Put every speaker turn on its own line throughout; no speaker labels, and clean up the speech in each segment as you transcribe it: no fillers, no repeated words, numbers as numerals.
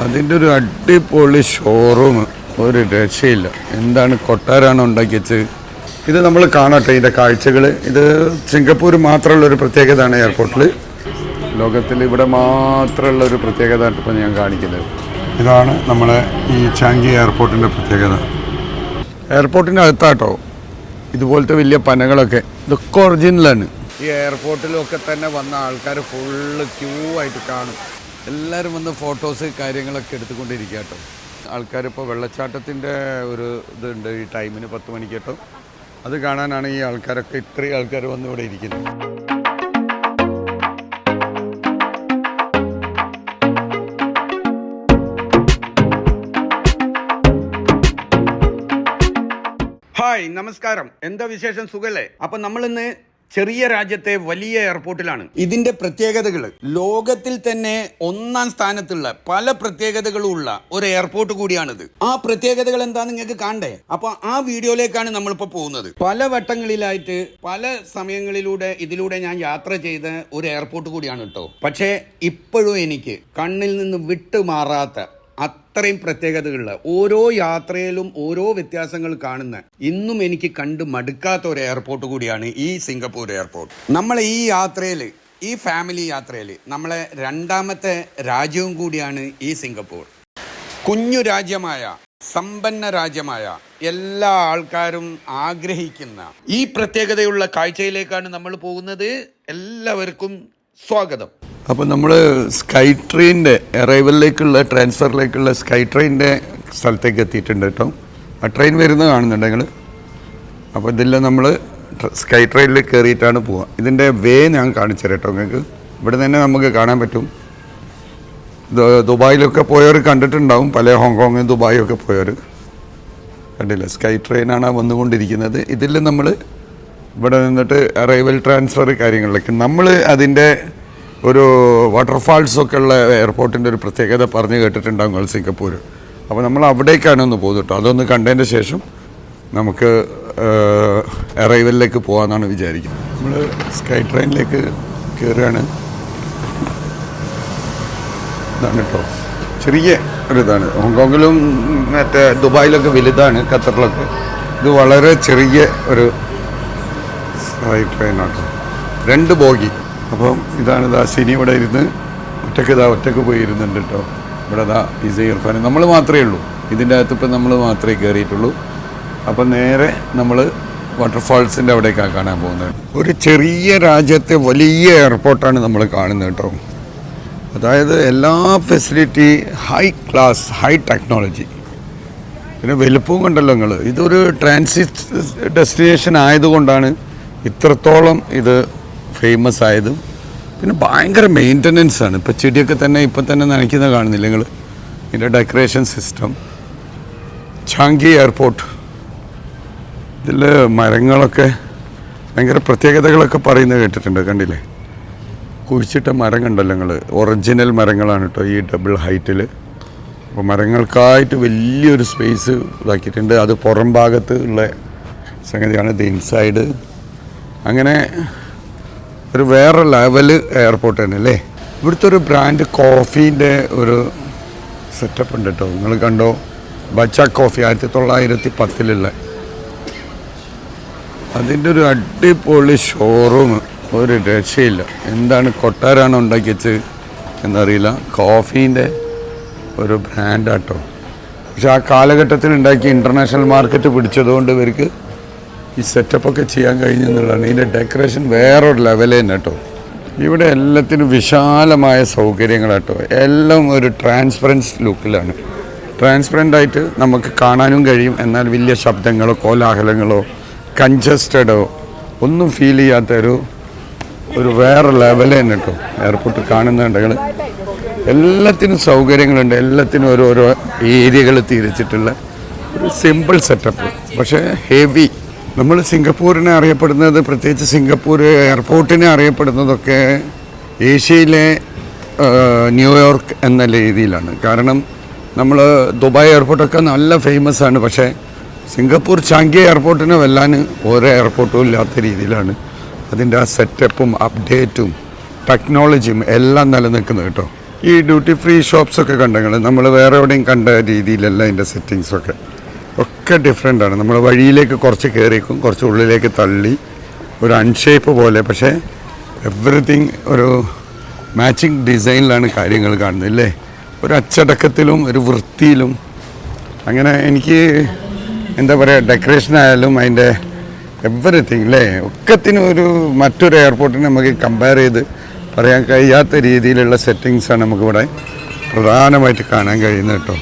അതിൻ്റെ ഒരു അടിപൊളി ഷോറൂം, ഒരു രക്ഷയില്ല. എന്താണ് കൊട്ടാരാണ് ഉണ്ടാക്കി വെച്ചത്. ഇത് നമ്മൾ കാണട്ടെ ഇതിൻ്റെ കാഴ്ചകൾ. ഇത് സിംഗപ്പൂർ മാത്രമുള്ള ഒരു പ്രത്യേകതയാണ് എയർപോർട്ടിൽ. ലോകത്തിൽ ഇവിടെ മാത്രമുള്ള ഒരു പ്രത്യേകത ഇപ്പോൾ ഞാൻ കാണിക്കുന്നത്. ഇതാണ് നമ്മളെ ഈ ചാങ്കി എയർപോർട്ടിൻ്റെ പ്രത്യേകത. എയർപോർട്ടിൻ്റെ അകത്താട്ടോ ഇതുപോലത്തെ വലിയ പനകളൊക്കെ, ഇതൊക്കെ ഒറിജിനലാണ്. ഈ എയർപോർട്ടിലൊക്കെ തന്നെ വന്ന ആൾക്കാർ ഫുള്ള് ക്യൂ ആയിട്ട് കാണും. എല്ലാവരും വന്ന് ഫോട്ടോസ് കാര്യങ്ങളൊക്കെ എടുത്തുകൊണ്ടിരിക്കുക കേട്ടോ. ആൾക്കാരിപ്പോൾ വെള്ളച്ചാട്ടത്തിൻ്റെ ഒരു ഇതുണ്ട് ഈ ടൈമിന് 10 മണിക്ക് കേട്ടോ. അത് കാണാനാണ് ഈ ആൾക്കാരൊക്കെ ഇത്രയും ആൾക്കാർ വന്ന് ഇവിടെ ഇരിക്കുന്നത്. ഹായ്, നമസ്കാരം. എന്താ വിശേഷം? സുഖല്ലേ? അപ്പൊ നമ്മളിന്ന് ചെറിയ രാജ്യത്തെ വലിയ എയർപോർട്ടിലാണ്. ഇതിന്റെ പ്രത്യേകതകൾ, ലോകത്തിൽ തന്നെ 1-ാം സ്ഥാനത്തുള്ള പല പ്രത്യേകതകളും ഉള്ള ഒരു എയർപോർട്ട് കൂടിയാണിത്. ആ പ്രത്യേകതകൾ എന്താന്ന് നിങ്ങൾക്ക് കാണണ്ടേ? അപ്പൊ ആ വീഡിയോയിലേക്കാണ് നമ്മളിപ്പോ പോകുന്നത്. പല വട്ടങ്ങളിലായിട്ട് പല സമയങ്ങളിലൂടെ ഇതിലൂടെ ഞാൻ യാത്ര ചെയ്ത ഒരു എയർപോർട്ട് കൂടിയാണ് കേട്ടോ. പക്ഷേ ഇപ്പോഴും എനിക്ക് കണ്ണിൽ നിന്ന് വിട്ടുമാറാത്ത അത്രയും പ്രത്യേകതകളുള്ള, ഓരോ യാത്രയിലും ഓരോ വ്യത്യാസങ്ങൾ കാണുന്ന, ഇന്നും എനിക്ക് കണ്ട് മടുക്കാത്ത ഒരു എയർപോർട്ട് കൂടിയാണ് ഈ സിംഗപ്പൂർ എയർപോർട്ട്. നമ്മളെ ഈ യാത്രയിൽ, ഈ ഫാമിലി യാത്രയിൽ നമ്മളെ 2ാമത്തെ രാജ്യവും കൂടിയാണ് ഈ സിംഗപ്പൂർ. കുഞ്ഞു രാജ്യമായ, സമ്പന്ന രാജ്യമായ, എല്ലാ ആൾക്കാരും ആഗ്രഹിക്കുന്ന ഈ പ്രത്യേകതയുള്ള കാഴ്ചയിലേക്കാണ് നമ്മൾ പോകുന്നത്. എല്ലാവർക്കും സ്വാഗതം. അപ്പോൾ നമ്മൾ സ്കൈ ട്രെയിനിൻ്റെ അറൈവലിലേക്കുള്ള, ട്രാൻസ്ഫറിലേക്കുള്ള സ്കൈ ട്രെയിനിൻ്റെ സ്ഥലത്തേക്ക് എത്തിയിട്ടുണ്ട് കേട്ടോ. ആ ട്രെയിൻ വരുന്നത് കാണുന്നുണ്ട് നിങ്ങൾ. അപ്പോൾ ഇതെല്ലാം നമ്മൾ സ്കൈ ട്രെയിനിൽ കയറിയിട്ടാണ് പോവുക. ഇതിൻ്റെ വേ ഞാൻ കാണിച്ചു തരാം കേട്ടോ നിങ്ങൾക്ക്. ഇവിടെ തന്നെ നമുക്ക് കാണാൻ പറ്റും. ദുബായിലൊക്കെ പോയവർ കണ്ടിട്ടുണ്ടാവും, പല ഹോങ്കോങ് ദുബായൊക്കെ പോയവർ കണ്ടില്ല. സ്കൈ ട്രെയിനാണ് വന്നുകൊണ്ടിരിക്കുന്നത്. ഇതിൽ നമ്മൾ ഇവിടെ നിന്നിട്ട് അറൈവൽ ട്രാൻസ്ഫർ കാര്യങ്ങളിലേക്ക് നമ്മൾ അതിൻ്റെ ഒരു വാട്ടർഫാൾസൊക്കെ ഉള്ള എയർപോർട്ടിൻ്റെ ഒരു പ്രത്യേകത പറഞ്ഞ് കേട്ടിട്ടുണ്ടാകും നിങ്ങൾ സിംഗപ്പൂർ. അപ്പോൾ നമ്മൾ അവിടേക്കാണ് ഒന്ന് പോകുന്നത് കേട്ടോ. അതൊന്ന് കണ്ടതിൻ്റെ ശേഷം നമുക്ക് അറൈവലിലേക്ക് പോകാമെന്നാണ് വിചാരിക്കുന്നത്. നമ്മൾ സ്കൈ ട്രെയിനിലേക്ക് കയറുകയാണ്. ഇതാണ് കേട്ടോ, ചെറിയ ഒരിതാണ്. ഹോങ്കോങ്ങിലും മറ്റേ ദുബായിലൊക്കെ വലുതാണ്, ഖത്തറിലൊക്കെ. ഇത് വളരെ ചെറിയ ഒരു സ്കൈ ട്രെയിനാണ്. 2 ബോഗി. അപ്പം ഇതാണ് സിനി ഇവിടെ ഇരുന്ന് ഒറ്റക്ക് പോയി ഇരുന്നുണ്ട് കേട്ടോ. ഇവിടെ ഇസ ഇർഫാൻ നമ്മൾ മാത്രമേ ഉള്ളൂ ഇതിൻ്റെ അകത്ത്. ഇപ്പം നമ്മൾ മാത്രമേ കയറിയിട്ടുള്ളൂ. അപ്പം നേരെ നമ്മൾ വാട്ടർഫാൾസിൻ്റെ അവിടേക്കാണ് കാണാൻ പോകുന്നത്. ഒരു ചെറിയ രാജ്യത്തെ വലിയ എയർപോർട്ടാണ് നമ്മൾ കാണുന്നത് കേട്ടോ. അതായത് എല്ലാ facility high class, high technology, പിന്നെ വലുപ്പവും കണ്ടല്ലോ നിങ്ങൾ. ഇതൊരു ട്രാൻസിറ്റ് ഡെസ്റ്റിനേഷൻ ആയതുകൊണ്ടാണ് ഇത്രത്തോളം ഇത് ഫേമസ് ആയതും. പിന്നെ ഭയങ്കര മെയിൻ്റനൻസ് ആണ്. ഇപ്പോൾ ചെടിയൊക്കെ തന്നെ ഇപ്പം തന്നെ നനയ്ക്കുന്നത് കാണുന്നില്ല നിങ്ങൾ. ഇതിൻ്റെ ഡെക്കറേഷൻ സിസ്റ്റം. ചാങ്കി എയർപോർട്ട്, ഇതിൽ മരങ്ങളൊക്കെ ഭയങ്കര പ്രത്യേകതകളൊക്കെ പറയുന്നത് കേട്ടിട്ടുണ്ട്. കണ്ടില്ലേ, കുഴിച്ചിട്ട മരം കണ്ടല്ലോ നിങ്ങൾ. ഒറിജിനൽ മരങ്ങളാണ് കേട്ടോ ഈ ഡബിൾ ഹൈറ്റിൽ. അപ്പോൾ മരങ്ങൾക്കായിട്ട് വലിയൊരു സ്പേസ് ഇതാക്കിയിട്ടുണ്ട്. അത് പുറം ഭാഗത്ത് ഉള്ള സംഗതിയാണ്. ഇത് ഇൻസൈഡ്. അങ്ങനെ ഒരു വേറെ ലെവൽ എയർപോർട്ട് തന്നെ അല്ലേ. ഇവിടുത്തെ ഒരു ബ്രാൻഡ് കോഫീൻ്റെ ഒരു സെറ്റപ്പ് ഉണ്ട് കേട്ടോ. നിങ്ങൾ കണ്ടോ, ബച്ച കോഫി 1910 അതിൻ്റെ ഒരു അടിപൊളി ഷോറൂം, ഒരു രക്ഷയില്ല. എന്താണ് കൊട്ടാരാണ് ഉണ്ടാക്കി വെച്ചത് എന്നറിയില്ല. കോഫീൻ്റെ ഒരു ബ്രാൻഡാട്ടോ. പക്ഷെ ആ കാലഘട്ടത്തിൽ ഉണ്ടാക്കി ഇൻ്റർനാഷണൽ മാർക്കറ്റ് പിടിച്ചതുകൊണ്ട് ഇവർക്ക് ഈ സെറ്റപ്പൊക്കെ ചെയ്യാൻ കഴിഞ്ഞെന്നുള്ളതാണ്. ഇതിൻ്റെ ഡെക്കറേഷൻ വേറൊരു ലെവൽ തന്നെ കേട്ടോ. ഇവിടെ എല്ലാത്തിനും വിശാലമായ സൗകര്യങ്ങളാട്ടോ. എല്ലാം ഒരു ട്രാൻസ്പെറൻസ് ലുക്കിലാണ്. ട്രാൻസ്പെറൻ്റ് ആയിട്ട് നമുക്ക് കാണാനും കഴിയും. എന്നാൽ വലിയ ശബ്ദങ്ങളോ കോലാഹലങ്ങളോ കൺജസ്റ്റഡോ ഒന്നും ഫീൽ ചെയ്യാത്ത ഒരു വേറെ ലെവൽ തന്നെ കേട്ടോ എയർപോർട്ട് കാണുന്നുണ്ടെങ്കിൽ. എല്ലാത്തിനും സൗകര്യങ്ങളുണ്ട്. എല്ലാത്തിനും ഓരോരോ ഏരിയകൾ തിരിച്ചിട്ടുള്ള ഒരു സിമ്പിൾ സെറ്റപ്പ്, പക്ഷേ ഹെവി. നമ്മൾ സിംഗപ്പൂരിനെ അറിയപ്പെടുന്നത്, പ്രത്യേകിച്ച് സിംഗപ്പൂർ എയർപോർട്ടിനെ അറിയപ്പെടുന്നതൊക്കെ ഏഷ്യയിലെ ന്യൂയോർക്ക് എന്ന രീതിയിലാണ്. കാരണം നമ്മൾ ദുബായ് എയർപോർട്ടൊക്കെ നല്ല ഫേമസ് ആണ്. പക്ഷേ സിംഗപ്പൂർ ചാങ്കി എയർപോർട്ടിനെ വെല്ലാൻ ഓരോ എയർപോർട്ടും ഇല്ലാത്ത രീതിയിലാണ് അതിൻ്റെ ആ സെറ്റപ്പും അപ്ഡേറ്റും ടെക്നോളജിയും എല്ലാം നിലനിൽക്കുന്നത് കേട്ടോ. ഈ ഡ്യൂട്ടി ഫ്രീ ഷോപ്സൊക്കെ കണ്ടെങ്കിൽ നമ്മൾ വേറെ എവിടെയും കണ്ട രീതിയിലല്ല അതിൻ്റെ സെറ്റിങ്സൊക്കെ ഒക്കെ ഡിഫറെൻ്റ് ആണ്. നമ്മൾ വഴിയിലേക്ക് കുറച്ച് കയറിക്കും, കുറച്ച് ഉള്ളിലേക്ക് തള്ളി ഒരു അൺഷേപ്പ് പോലെ, പക്ഷേ എവറിത്തിങ് ഒരു മാച്ചിങ് ഡിസൈനിലാണ് കാര്യങ്ങൾ കാണുന്നത് അല്ലേ. ഒരു അച്ചടക്കത്തിലും ഒരു വൃത്തിയിലും അങ്ങനെ എനിക്ക് എന്താ പറയുക, ഡെക്കറേഷൻ ആയാലും അതിൻ്റെ എവറിത്തിങ് അല്ലേ ഒക്കത്തിനും ഒരു മറ്റൊരു എയർപോർട്ടിനെ നമുക്ക് കമ്പയർ ചെയ്ത് പറയാൻ കഴിയാത്ത രീതിയിലുള്ള സെറ്റിങ്സാണ് നമുക്കിവിടെ പ്രധാനമായിട്ട് കാണാൻ കഴിയുന്നത് കേട്ടോ.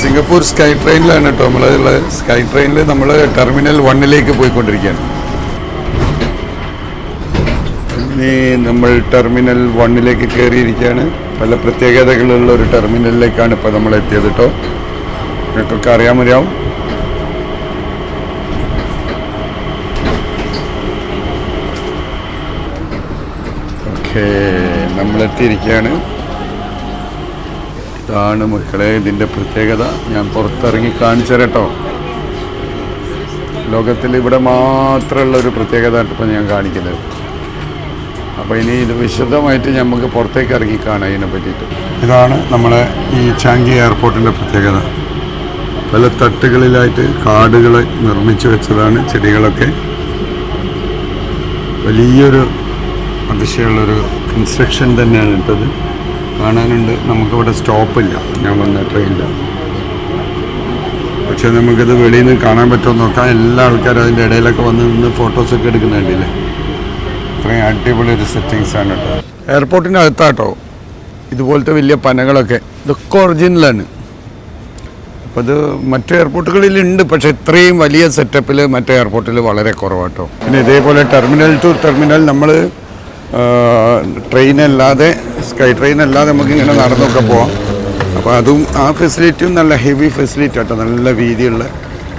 സിംഗപ്പൂർ സ്കൈ ട്രെയിനിലാണ് കേട്ടോ നമ്മളുള്ളത്. സ്കൈ ട്രെയിനിൽ നമ്മൾ ടെർമിനൽ 1 പോയിക്കൊണ്ടിരിക്കുകയാണ്. ഇനി നമ്മൾ ടെർമിനൽ 1 കയറിയിരിക്കുകയാണ്. പല പ്രത്യേകതകളുള്ള ഒരു ടെർമിനലിലേക്കാണ് ഇപ്പോൾ നമ്മൾ എത്തിയത് കേട്ടോ. നിങ്ങൾക്കൊക്കെ അറിയാൻ മതിയാവും. ഓക്കെ, നമ്മളെത്തിയിരിക്കുകയാണ്. ഇതാണ് മക്കളെ ഇതിൻ്റെ പ്രത്യേകത. ഞാൻ പുറത്തിറങ്ങി കാണിച്ചു തരാം കേട്ടോ. ലോകത്തിൽ ഇവിടെ മാത്രമുള്ള ഒരു പ്രത്യേകത ഇപ്പം ഞാൻ കാണിക്കുന്നത്. അപ്പോൾ ഇനി ഇത് വിശദമായിട്ട് നമുക്ക് പുറത്തേക്ക് ഇറങ്ങി കാണാം ഇതിനെ പറ്റിയിട്ട്. ഇതാണ് നമ്മളെ ഈ ചാങ്കി എയർപോർട്ടിൻ്റെ പ്രത്യേകത. പല തട്ടുകളിലായിട്ട് കാടുകൾ നിർമ്മിച്ചു വെച്ചതാണ്. ചെടികളൊക്കെ വലിയൊരു അതിശയമുള്ളൊരു കൺസ്ട്രക്ഷൻ തന്നെയാണ് ഇട്ടത്. കാണാനുണ്ട്. നമുക്കിവിടെ സ്റ്റോപ്പില്ല ഞാൻ വന്ന ട്രെയിനിൽ. പക്ഷേ നമുക്കിത് വെളിയിൽ നിന്ന് കാണാൻ പറ്റുമോ നോക്കാം. എല്ലാ ആൾക്കാരും അതിൻ്റെ ഇടയിലൊക്കെ വന്ന് നിന്ന് ഫോട്ടോസൊക്കെ എടുക്കുന്നുണ്ടല്ലേ. അത്രയും അടിപൊളി ഒരു സെറ്റിങ്സാണ് കേട്ടോ. എയർപോർട്ടിൻ്റെ അകത്താട്ടോ ഇതുപോലത്തെ വലിയ പനകളൊക്കെ. ഇതൊക്കെ ഒറിജിനലാണ്. അപ്പോൾ ഇത് മറ്റു എയർപോർട്ടുകളിലുണ്ട്, പക്ഷേ ഇത്രയും വലിയ സെറ്റപ്പിൽ മറ്റേ എയർപോർട്ടിൽ വളരെ കുറവാട്ടോ. പിന്നെ ഇതേപോലെ ടെർമിനൽ ടു ടെർമിനൽ നമ്മൾ ട്രെയിനല്ലാതെ സ്കൈ ട്രെയിനല്ലാതെ നമുക്കിങ്ങനെ നടന്നൊക്കെ പോവാം. അപ്പോൾ അതും ആ ഫെസിലിറ്റിയും നല്ല ഹെവി ഫെസിലിറ്റി ആട്ടോ, നല്ല വീതിയുള്ള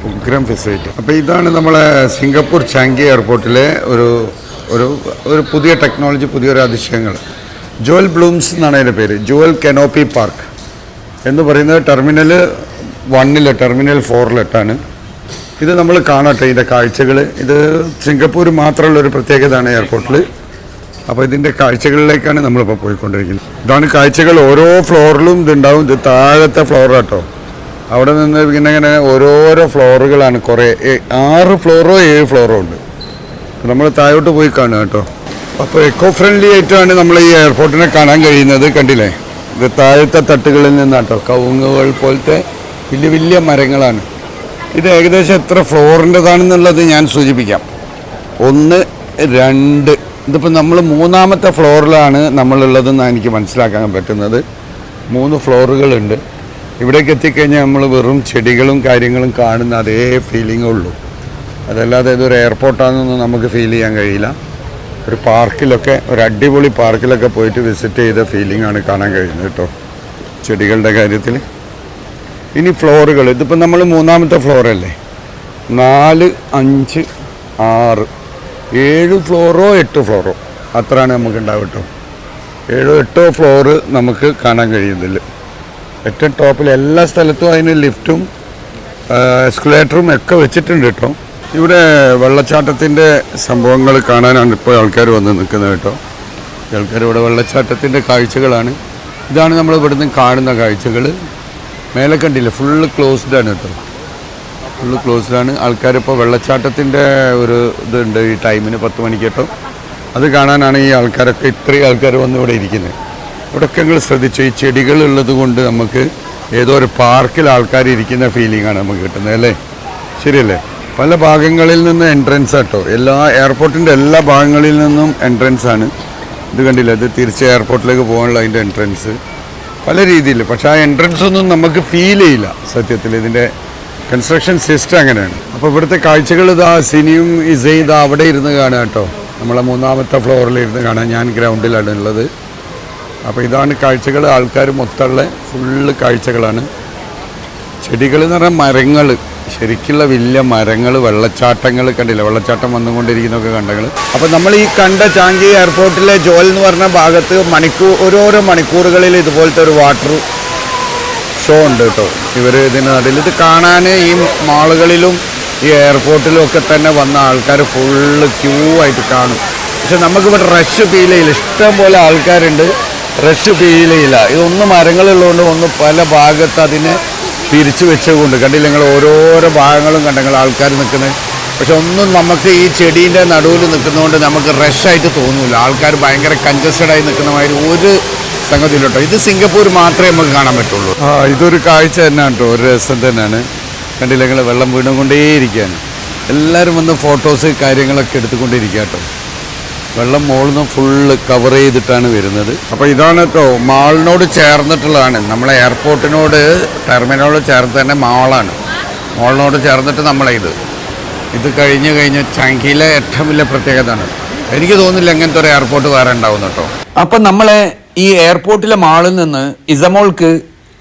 ഉഗ്രം ഫെസിലിറ്റി. അപ്പോൾ ഇതാണ് നമ്മളെ സിംഗപ്പൂർ ചാങ്കി എയർപോർട്ടിലെ ഒരു ഒരു ഒരു പുതിയ ടെക്നോളജി, പുതിയൊരു അതിശയങ്ങൾ. ജുവൽ ബ്ലൂംസ് എന്നാണ് അതിൻ്റെ പേര്. ജുവൽ കനോപ്പി പാർക്ക് എന്ന് പറയുന്നത് ടെർമിനൽ 1 ടെർമിനൽ 4 ഇത് നമ്മൾ കാണട്ടെ ഇതിൻ്റെ കാഴ്ചകൾ. ഇത് സിംഗപ്പൂർ മാത്രമുള്ളൊരു പ്രത്യേകതയാണ് എയർപോർട്ടിൽ. അപ്പോൾ ഇതിൻ്റെ കാഴ്ചകളിലേക്കാണ് നമ്മളിപ്പോൾ പോയിക്കൊണ്ടിരിക്കുന്നത്. ഇതാണ് കാഴ്ചകൾ. ഓരോ ഫ്ലോറിലും ഇതുണ്ടാവും. ഇത് താഴത്തെ ഫ്ലോർ കേട്ടോ. അവിടെ നിന്ന് ഇങ്ങനെ ഓരോരോ ഫ്ലോറുകളാണ്. കുറേ 6 ഫ്ലോറോ 7 ഫ്ലോറോ ഉണ്ട്. നമ്മൾ താഴോട്ട് പോയി കാണുക കേട്ടോ. അപ്പോൾ എക്കോ ഫ്രണ്ട്ലി ആയിട്ടാണ് നമ്മൾ ഈ എയർപോർട്ടിനെ കാണാൻ കഴിയുന്നത്. കണ്ടില്ലേ, ഇത് താഴത്തെ തട്ടുകളിൽ നിന്നാട്ടോ. കവുങ്ങുകൾ പോലത്തെ വലിയ വലിയ മരങ്ങളാണ്. ഇത് ഏകദേശം എത്ര ഫ്ലോറിൻ്റെതാണെന്നുള്ളത് ഞാൻ സൂചിപ്പിക്കാം. 1, 2. ഇതിപ്പോൾ നമ്മൾ 3ാമത്തെ ഫ്ലോറിലാണ് നമ്മളുള്ളതെന്നാണ് എനിക്ക് മനസ്സിലാക്കാൻ പറ്റുന്നത്. 3 ഫ്ലോറുകളുണ്ട്. ഇവിടേക്ക് എത്തിക്കഴിഞ്ഞാൽ നമ്മൾ വെറും ചെടികളും കാര്യങ്ങളും കാണുന്ന അതേ ഫീലിങ്ങേ ഉള്ളൂ. അതല്ലാതെ ഇതൊരു എയർപോർട്ടാണെന്നൊന്നും നമുക്ക് ഫീൽ ചെയ്യാൻ കഴിയില്ല. ഒരു പാർക്കിലൊക്കെ, ഒരു അടിപൊളി പാർക്കിലൊക്കെ പോയിട്ട് വിസിറ്റ് ചെയ്ത ഫീലിംഗാണ് കാണാൻ കഴിയുന്നത് കേട്ടോ ചെടികളുടെ കാര്യത്തിൽ. ഇനി ഫ്ലോറുകൾ. ഇതിപ്പോൾ നമ്മൾ 3ാമത്തെ ഫ്ലോറല്ലേ. 4, 5, 6, 7 ഫ്ലോറോ 8 ഫ്ലോറോ അത്രയാണ് നമുക്ക് ഉണ്ടാവും കേട്ടോ. 7, 8 ഫ്ലോറ് നമുക്ക് കാണാൻ കഴിയുന്നില്ല. ഏറ്റവും ടോപ്പിൽ എല്ലാ സ്ഥലത്തും അതിന് ലിഫ്റ്റും എസ്കലേറ്ററും ഒക്കെ വെച്ചിട്ടുണ്ട് കേട്ടോ. ഇവിടെ വെള്ളച്ചാട്ടത്തിൻ്റെ സംഭവങ്ങൾ കാണാനാണ് ഇപ്പോൾ ആൾക്കാർ വന്ന് നിൽക്കുന്നത് കേട്ടോ. ആൾക്കാർ ഇവിടെ വെള്ളച്ചാട്ടത്തിൻ്റെ കാഴ്ചകളാണ്. ഇതാണ് നമ്മൾ ഇവിടുന്ന് കാണുന്ന കാഴ്ചകൾ. മേലെ കണ്ടില്ല, ഫുള്ള് ക്ലോസ്ഡാണ് കേട്ടോ. ഫുള്ള് ക്ലോസ്ഡാണ്. ആൾക്കാരിപ്പോൾ വെള്ളച്ചാട്ടത്തിൻ്റെ ഒരു ഇതുണ്ട് ഈ ടൈമിന് 10 മണിക്ക് കേട്ടോ. അത് കാണാനാണ് ഈ ആൾക്കാരൊക്കെ, ഇത്രയും ആൾക്കാർ വന്ന് ഇവിടെ ഇരിക്കുന്നത്. ഇവിടെയൊക്കെ നിങ്ങൾ ശ്രദ്ധിച്ചു, ഈ ചെടികളുള്ളത് കൊണ്ട് നമുക്ക് ഏതോ ഒരു പാർക്കിൽ ആൾക്കാർ ഇരിക്കുന്ന ഫീലിംഗാണ് നമുക്ക് കിട്ടുന്നത് അല്ലേ. ശരിയല്ലേ. പല ഭാഗങ്ങളിൽ നിന്ന് എൻട്രൻസ് ആട്ടോ. എല്ലാ എയർപോർട്ടിൻ്റെ എല്ലാ ഭാഗങ്ങളിൽ നിന്നും എൻട്രൻസ് ആണ്. ഇത് കണ്ടില്ല, ഇത് തിരിച്ച് എയർപോർട്ടിലേക്ക് പോകാനുള്ള അതിൻ്റെ എൻട്രൻസ് പല രീതിയിൽ. പക്ഷേ ആ എൻട്രൻസ് ഒന്നും നമുക്ക് ഫീൽ ചെയ്യില്ല സത്യത്തിൽ. ഇതിൻ്റെ കൺസ്ട്രക്ഷൻ സിസ്റ്റം അങ്ങനെയാണ്. അപ്പോൾ ഇവിടുത്തെ കാഴ്ചകൾ ഇതാ സിനിയും ഇസയും ഇതാ അവിടെ ഇരുന്ന് കാണുക കേട്ടോ. നമ്മളെ 3ാമത്തെ ഫ്ലോറിൽ ഇരുന്ന് കാണാൻ. ഞാൻ ഗ്രൗണ്ടിലാണ് ഉള്ളത്. അപ്പോൾ ഇതാണ് കാഴ്ചകൾ. ആൾക്കാർ മൊത്തമുള്ള ഫുള്ള് കാഴ്ചകളാണ്. ചെടികൾ എന്ന് പറഞ്ഞാൽ മരങ്ങൾ, ശരിക്കുള്ള വലിയ മരങ്ങൾ, വെള്ളച്ചാട്ടങ്ങൾ കണ്ടില്ല, വെള്ളച്ചാട്ടം വന്നുകൊണ്ടിരിക്കുന്നതൊക്കെ കണ്ടങ്ങൾ. അപ്പോൾ നമ്മൾ ഈ കണ്ട ചാങ്കി എയർപോർട്ടിലെ ജോൽ എന്ന് പറഞ്ഞ ഭാഗത്ത് ഓരോരോ മണിക്കൂറുകളിൽ ഇതുപോലത്തെ ഒരു വാട്ടർ ഷോ ഉണ്ട് കേട്ടോ. ഇവർ ഇതിന് നടുവിൽ ഇത് കാണാൻ ഈ മാളുകളിലും ഈ എയർപോർട്ടിലും ഒക്കെ തന്നെ വന്ന ആൾക്കാർ ഫുള്ള് ക്യൂ ആയിട്ട് കാണും. പക്ഷെ നമുക്കിവിടെ റഷ് ഫീൽ ചെയ്യില്ല. ഇഷ്ടം പോലെ ആൾക്കാരുണ്ട്, റഷ് ഫീൽ ചെയ്യില്ല. ഇതൊന്ന് മരങ്ങളുള്ളതുകൊണ്ട് ഒന്ന് പല ഭാഗത്ത് അതിനെ തിരിച്ചു വെച്ചുകൊണ്ട് കണ്ടില്ല നിങ്ങൾ, ഓരോരോ ഭാഗങ്ങളും കണ്ടെങ്കിൽ ആൾക്കാർ നിൽക്കുന്നത്. പക്ഷെ ഒന്നും നമുക്ക് ഈ ചെടീൻ്റെ നടുവിൽ നിൽക്കുന്നതുകൊണ്ട് നമുക്ക് റഷായിട്ട് തോന്നില്ല. ആൾക്കാർ ഭയങ്കര കൺജസ്റ്റഡായി നിൽക്കുന്ന മാതിരി ഒരു സംഗതിയിലോട്ടോ. ഇത് സിംഗപ്പൂർ മാത്രമേ നമുക്ക് കാണാൻ പറ്റുള്ളൂ. ഇതൊരു കാഴ്ച തന്നെയാണ് കേട്ടോ, ഒരു രസം തന്നെയാണ്. കണ്ടില്ല നിങ്ങൾ, വെള്ളം വീണുകൊണ്ടേയിരിക്കുകയാണ്. എല്ലാവരും വന്ന് ഫോട്ടോസ് കാര്യങ്ങളൊക്കെ എടുത്തുകൊണ്ടിരിക്കുക കേട്ടോ. വെള്ളം മുകളിൽ നിന്ന് ഫുള്ള് കവർ ചെയ്തിട്ടാണ് വരുന്നത്. അപ്പോൾ ഇതാണ് കേട്ടോ, മാളിനോട് ചേർന്നിട്ടുള്ളതാണ്. നമ്മളെ എയർപോർട്ടിനോട് ടെർമിനലോട് ചേർന്ന് തന്നെ മാളാണ്. മാളിനോട് ചേർന്നിട്ട് ഇത് കഴിഞ്ഞ് ചാങ്കിയിലെ ഏറ്റവും വലിയ പ്രത്യേകതയാണ്. എനിക്ക് തോന്നുന്നില്ല എങ്ങനത്തെ ഒരു എയർപോർട്ട് വേറെ ഉണ്ടാവും കേട്ടോ. അപ്പം നമ്മളെ ഈ എയർപോർട്ടിലെ മാളിൽ നിന്ന് ഇസമോൾക്ക്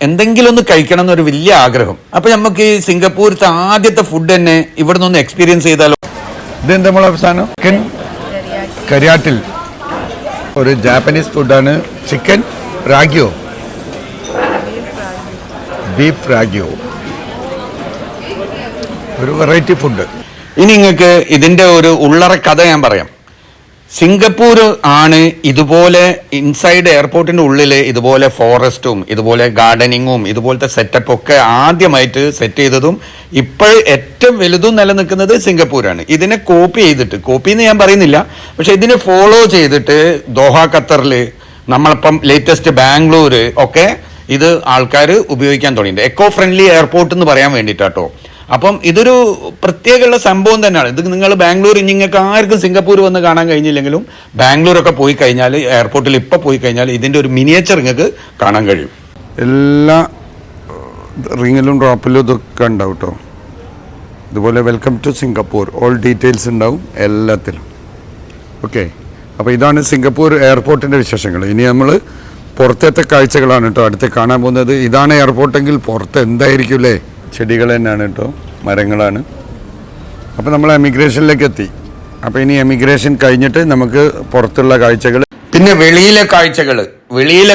എന്തെങ്കിലും ഒന്ന് കഴിക്കണം എന്നൊരു വലിയ ആഗ്രഹം. അപ്പം നമുക്ക് ഈ സിംഗപ്പൂരത്തെ ആദ്യത്തെ ഫുഡ് തന്നെ ഇവിടെ നിന്ന് എക്സ്പീരിയൻസ് ചെയ്താലോ. ഇതെന്താ നമ്മളെ അവസാനം കരിയാട്ടിൽ ഒരു ജാപ്പനീസ് ഫുഡാണ്. ചിക്കൻ റാഗിയോ, ബീഫ് റാഗിയോ, ഒരു വെറൈറ്റി ഫുഡ്. ഇനി നിങ്ങൾക്ക് ഇതിന്റെ ഒരു ഉള്ളറ കഥ ഞാൻ പറയാം. സിംഗപ്പൂർ ആണ് ഇതുപോലെ ഇൻസൈഡ് എയർപോർട്ടിന്റെ ഉള്ളിൽ ഇതുപോലെ ഫോറസ്റ്റും ഇതുപോലെ ഗാർഡനിങ്ങും ഇതുപോലത്തെ സെറ്റപ്പ് ഒക്കെ ആദ്യമായിട്ട് സെറ്റ് ചെയ്തതും ഇപ്പോൾ ഏറ്റവും വലുതും നിലനിൽക്കുന്നത് സിംഗപ്പൂരാണ്. ഇതിനെ കോപ്പി ചെയ്തിട്ട്, കോപ്പി എന്ന് ഞാൻ പറയുന്നില്ല, പക്ഷെ ഇതിനെ ഫോളോ ചെയ്തിട്ട് ദോഹ ഖത്തറിൽ, നമ്മളിപ്പം ലേറ്റസ്റ്റ് ബാംഗ്ലൂർ ഒക്കെ ഇത് ആൾക്കാർ ഉപയോഗിക്കാൻ തുടങ്ങിയിട്ടുണ്ട്. എക്കോ ഫ്രണ്ട്ലി എയർപോർട്ട് എന്ന് പറയാൻ വേണ്ടിയിട്ടാട്ടോ. അപ്പം ഇതൊരു പ്രത്യേകമുള്ള സംഭവം തന്നെയാണ്. ഇത് നിങ്ങൾ ബാംഗ്ലൂർ, നിങ്ങൾക്ക് ആർക്കും സിംഗപ്പൂർ വന്ന് കാണാൻ കഴിഞ്ഞില്ലെങ്കിലും ബാംഗ്ലൂരൊക്കെ പോയി കഴിഞ്ഞാൽ, എയർപോർട്ടിൽ ഇപ്പോൾ പോയി കഴിഞ്ഞാൽ ഇതിൻ്റെ ഒരു മിനിയേച്ചർ നിങ്ങൾക്ക് കാണാൻ കഴിയും. എല്ലാ റിങ്ങിലും ഡ്രോപ്പിലും ഇതൊക്കെ ഉണ്ടാവും കേട്ടോ. ഇതുപോലെ welcome to Singapore, all details ഉണ്ടാവും എല്ലാത്തിലും. ഓക്കെ, അപ്പോൾ ഇതാണ് സിംഗപ്പൂർ എയർപോർട്ടിൻ്റെ വിശേഷങ്ങൾ. ഇനി നമ്മൾ പുറത്തത്തെ കാഴ്ചകളാണ് കേട്ടോ അടുത്ത് കാണാൻ പോകുന്നത്. ഇതാണ് എയർപോർട്ടെങ്കിൽ പുറത്ത് എന്തായിരിക്കും അല്ലേ, ചെടികൾ തന്നെയാണ് കേട്ടോ, മരങ്ങളാണ്. അപ്പോൾ നമ്മൾ എമിഗ്രേഷനിലേക്ക് എത്തി. അപ്പോൾ ഇനി എമിഗ്രേഷൻ കഴിഞ്ഞിട്ട് നമുക്ക് പുറത്തുള്ള കാഴ്ചകൾ, പിന്നെ വെളിയിലെ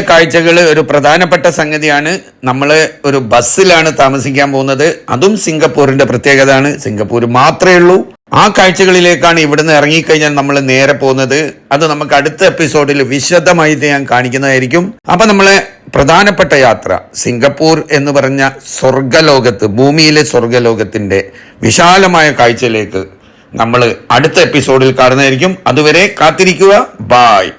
കാഴ്ചകൾ ഒരു പ്രധാനപ്പെട്ട സംഗതിയാണ്. നമ്മൾ ഒരു ബസ്സിലാണ് താമസിക്കാൻ പോകുന്നത്. അതും സിംഗപ്പൂരിന്റെ പ്രത്യേകതയാണ്. സിംഗപ്പൂർ മാത്രമേ ഉള്ളൂ. ആ കാഴ്ചകളിലേക്കാണ് ഇവിടുന്ന് ഇറങ്ങിക്കഴിഞ്ഞാൽ നമ്മൾ നേരെ പോകുന്നത്. അത് നമുക്ക് അടുത്ത എപ്പിസോഡിൽ വിശദമായിട്ട് ഞാൻ കാണിക്കുന്നതായിരിക്കും. അപ്പൊ നമ്മളെ പ്രധാനപ്പെട്ട യാത്ര സിംഗപ്പൂർ എന്ന് പറഞ്ഞ സ്വർഗലോകത്ത്, ഭൂമിയിലെ സ്വർഗലോകത്തിന്റെ വിശാലമായ കാഴ്ചയിലേക്ക് നമ്മൾ അടുത്ത എപ്പിസോഡിൽ കാണുന്നതായിരിക്കും. അതുവരെ കാത്തിരിക്കുക. ബായ്.